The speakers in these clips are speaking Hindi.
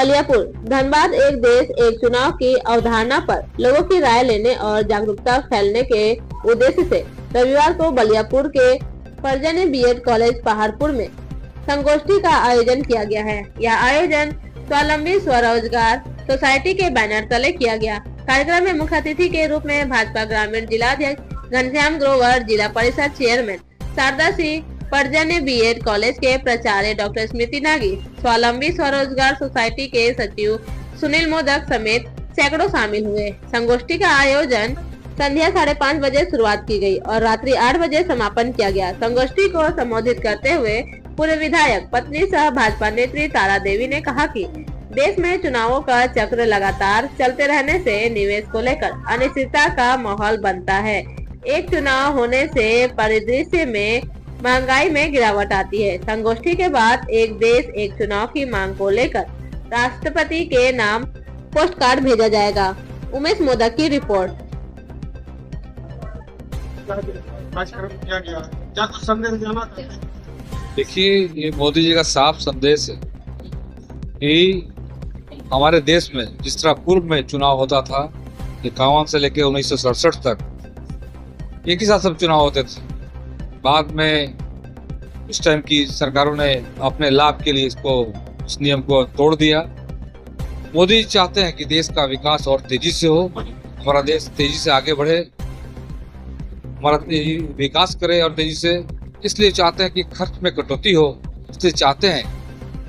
बलियापुर। धनबाद एक देश एक चुनाव की अवधारणा पर लोगों की राय लेने और जागरूकता फैलाने के उद्देश्य से रविवार को बलियापुर के पर्जन्य बीएड कॉलेज पहाड़पुर में संगोष्ठी का आयोजन किया गया है। यह आयोजन स्वावलंबी स्वरोजगार सोसाइटी के बैनर तले किया गया। कार्यक्रम में मुख्य अतिथि के रूप में भाजपा ग्रामीण जिलाध्यक्ष घनश्याम ग्रोवर, जिला परिषद चेयरमैन शारदा सिंह, पर्जन्य बीएड कॉलेज के प्राचार्य डॉक्टर स्मृति नागी, स्वावलंबी स्वरोजगार सोसाइटी के सचिव सुनील मोदक समेत सैकड़ों शामिल हुए। संगोष्ठी का आयोजन संध्या 5:30 बजे शुरुआत की गई और रात्रि 8 बजे समापन किया गया। संगोष्ठी को संबोधित करते हुए पूर्व विधायक पत्नी सह भाजपा नेत्री तारा देवी ने कहा कि देश में चुनावों का चक्र लगातार चलते रहने से निवेश को लेकर अनिश्चितता का माहौल बनता है। एक चुनाव होने से परिदृश्य में महंगाई में गिरावट आती है। संगोष्ठी के बाद एक देश एक चुनाव की मांग को लेकर राष्ट्रपति के नाम पोस्ट कार्ड भेजा जाएगा। उमेश मोदक की रिपोर्ट। क्या कुछ संदेश देना? देखिए, ये मोदी जी का साफ संदेश है कि हमारे देश में जिस तरह पूर्व में चुनाव होता था, 51 से लेकर 1967 तक एक ही साथ सब चुनाव होते थे। बाद में उस टाइम की सरकारों ने अपने लाभ के लिए इस नियम को तोड़ दिया। मोदी जी चाहते हैं कि देश का विकास और तेजी से हो, हमारा देश तेजी से आगे बढ़े, हमारा विकास करे और तेजी से। इसलिए चाहते हैं कि खर्च में कटौती हो, इसलिए चाहते हैं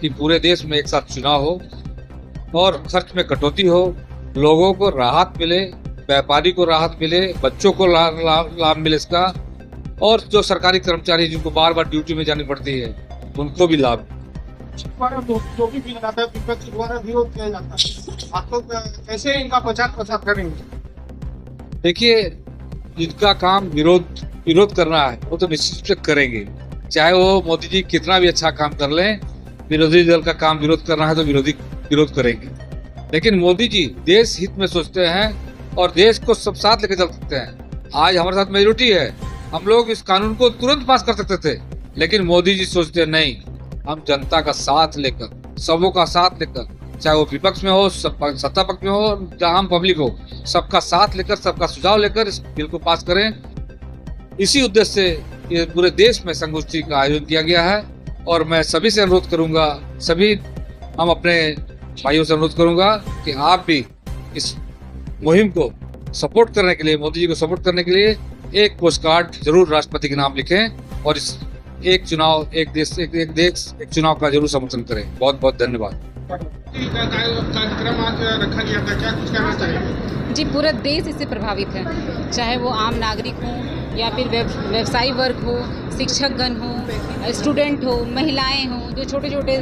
कि पूरे देश में एक साथ चुनाव हो और खर्च में कटौती हो, लोगों को राहत मिले, व्यापारी को राहत मिले, बच्चों को लाभ मिले इसका, और जो सरकारी कर्मचारी जिनको बार बार ड्यूटी में जानी पड़ती है उनको भी लाभ। जो भी बिल आता है विपक्ष द्वारा विरोध किया जाता है, आप लोग कैसे इनका प्रचार करेंगे? देखिए, जिनका काम विरोध करना है वो तो निश्चित रूप से करेंगे, चाहे वो मोदी जी कितना भी अच्छा काम कर लें। विरोधी दल का काम विरोध करना है तो विरोध करेंगे, लेकिन मोदी जी देश हित में सोचते हैं और देश को सब साथ लेकर चल सकते हैं। आज हमारे साथ मेजोरिटी है, हम लोग इस कानून को तुरंत पास कर सकते थे, लेकिन मोदी जी सोचते हैं नहीं, हम जनता का साथ लेकर, सबों का साथ लेकर, चाहे वो विपक्ष में हो, सत्ता पक्ष में हो, जहां हम पब्लिक हो, सबका साथ लेकर, सबका सुझाव लेकर इस बिल को पास करें। इसी उद्देश्य से ये पूरे देश में संगोष्ठी का आयोजन किया गया है और मैं सभी से अनुरोध करूंगा, हम अपने भाइयों से अनुरोध करूंगा कि आप भी इस मुहिम को सपोर्ट करने के लिए, मोदी जी को सपोर्ट करने के लिए एक पोस्ट कार्ड जरूर राष्ट्रपति के नाम लिखें और इस एक चुनाव एक देश एक चुनाव का जरूर समर्थन करें। बहुत बहुत धन्यवाद। कार्यक्रम आज रखा गया था, क्या कुछ कहना चाहिए? जी, पूरा देश इससे प्रभावित है, चाहे वो आम नागरिक हो या फिर व्यवसायी वर्ग हो, शिक्षकगण हो, स्टूडेंट हो, महिलाएं हो, जो छोटे छोटे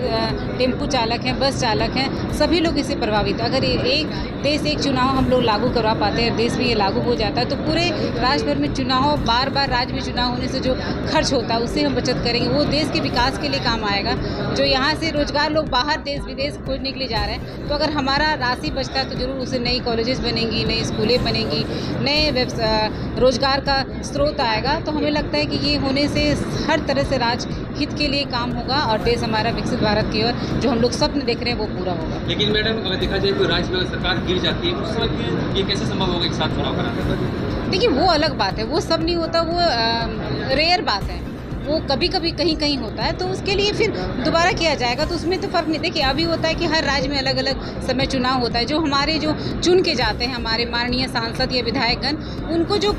टेम्पू चालक हैं, बस चालक हैं, सभी लोग इससे प्रभावित। अगर एक देश एक चुनाव हम लोग लागू करवा पाते हैं, देश में ये लागू हो जाता है, तो पूरे राज्य भर में चुनाव, बार बार राज्य में चुनाव होने से जो खर्च होता है उससे हम बचत करेंगे, वो देश के विकास के लिए काम आएगा। जो यहाँ से रोजगार लोग बाहर देश विदेश खोजने के लिए जा रहे हैं, तो अगर हमारा राशि बचता है तो जरूर उससे नई कॉलेजेस बनेंगी, नई स्कूलें बनेंगी, नए रोजगार का स्रोत आएगा। तो हमें लगता है कि ये होने से हर तरह से राज्य हित के लिए काम होगा और देश हमारा विकसित भारत की ओर जो हम लोग स्वप्न देख रहे हैं वो पूरा होगा। लेकिन मैडम, अगर देखा जाए कोई राज्य में सरकार गिर जाती है, उस समय ये कैसे संभव होगा एक साथ चुनाव कराना? देखिए, वो अलग बात है, वो सब नहीं होता, वो रेयर बात है, वो कभी कभी कहीं होता है, तो उसके लिए फिर दोबारा किया जाएगा, तो उसमें तो फर्क नहीं। देखिए, अभी होता है कि हर राज्य में अलग अलग समय चुनाव होता है, जो हमारे जो चुन के जाते हैं हमारे माननीय सांसद या विधायकगण, उनको जो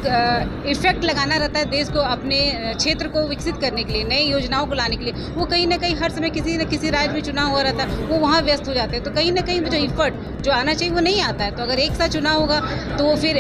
इफेक्ट लगाना रहता है देश को, अपने क्षेत्र को विकसित करने के लिए, नई योजनाओं को लाने के लिए, वो कहीं ना कहीं हर समय किसी न किसी राज्य में चुनाव हो रहता है, वो वहाँ व्यस्त हो जाते हैं, तो कहीं ना कहीं जो इफर्ट जो आना चाहिए वो नहीं आता है। तो अगर एक साथ चुनाव होगा तो वो फिर